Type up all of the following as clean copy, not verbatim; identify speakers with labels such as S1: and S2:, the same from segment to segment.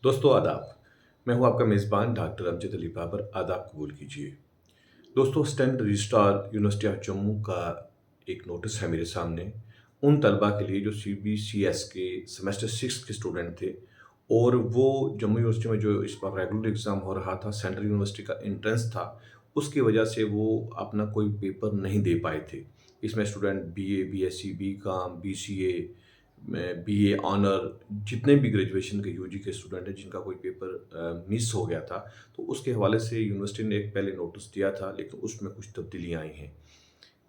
S1: दोस्तों आदाब। मैं हूं आपका मेज़बान डॉक्टर अमजद अली बाबर। आदाब कबूल कीजिए। दोस्तों, stand registrar university of Jammu का एक नोटिस है मेरे सामने उन तलबा के लिए जो CBCS के सेमेस्टर 6 के स्टूडेंट थे और वो जम्मू यूनिवर्सिटी में जो इस बार रेगुलर एग्ज़ाम हो रहा था, सेंट्रल यूनिवर्सिटी का एंट्रेंस था, उसकी वजह से वो अपना कोई पेपर नहीं दे पाए थे। इसमें student BA, BSc, BCom, BCA में BA ऑनर जितने भी ग्रेजुएशन के UG के स्टूडेंट हैं जिनका कोई पेपर मिस हो गया था, तो उसके हवाले से यूनिवर्सिटी ने एक पहले नोटिस दिया था, लेकिन उसमें कुछ तब्दीलियाँ आई हैं।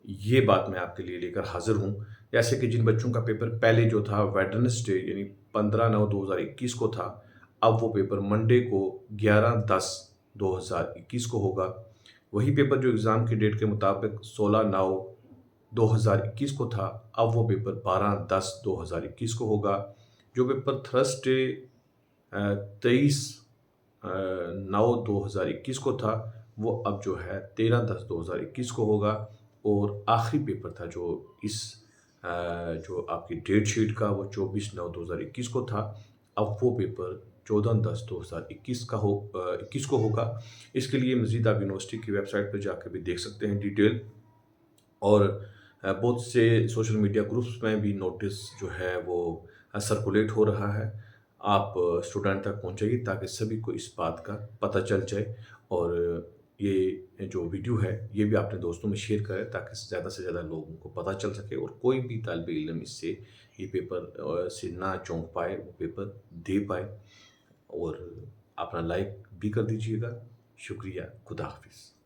S1: ये बात मैं आपके लिए लेकर हाज़िर हूँ। जैसे कि जिन बच्चों का पेपर पहले जो था वेडनेसडे यानी 15/9/2021 को था, अब वो पेपर मंडे को 11/10/2021 को होगा। वही पेपर जो एग्ज़ाम की डेट के मुताबिक 16/9/2021 को था, अब वो पेपर 12/10/2021 को होगा। जो पेपर थर्सडे 23/9/2021 को था, वो अब जो है 13/10/2021 को होगा। और आखिरी पेपर था जो इस जो आपकी डेट शीट का वो 24/9/2021 को था, अब वो पेपर 14/10/2021 का 21 को होगा। इसके लिए मज़ीद आप यूनिवर्सिटी की वेबसाइट पर जाकर भी देख सकते हैं डिटेल। और बहुत से सोशल मीडिया ग्रुप्स में भी नोटिस जो है वो सर्कुलेट हो रहा है। आप स्टूडेंट तक पहुँचाइए ताकि सभी को इस बात का पता चल जाए। और ये जो वीडियो है ये भी अपने दोस्तों में शेयर करें ताकि से ज़्यादा लोगों को पता चल सके और कोई भी तालिब इल्म इससे ये पेपर से ना चूक पाए, वो पेपर दे पाए। और अपना लाइक भी कर दीजिएगा। शुक्रिया। खुदा हाफ़िज़।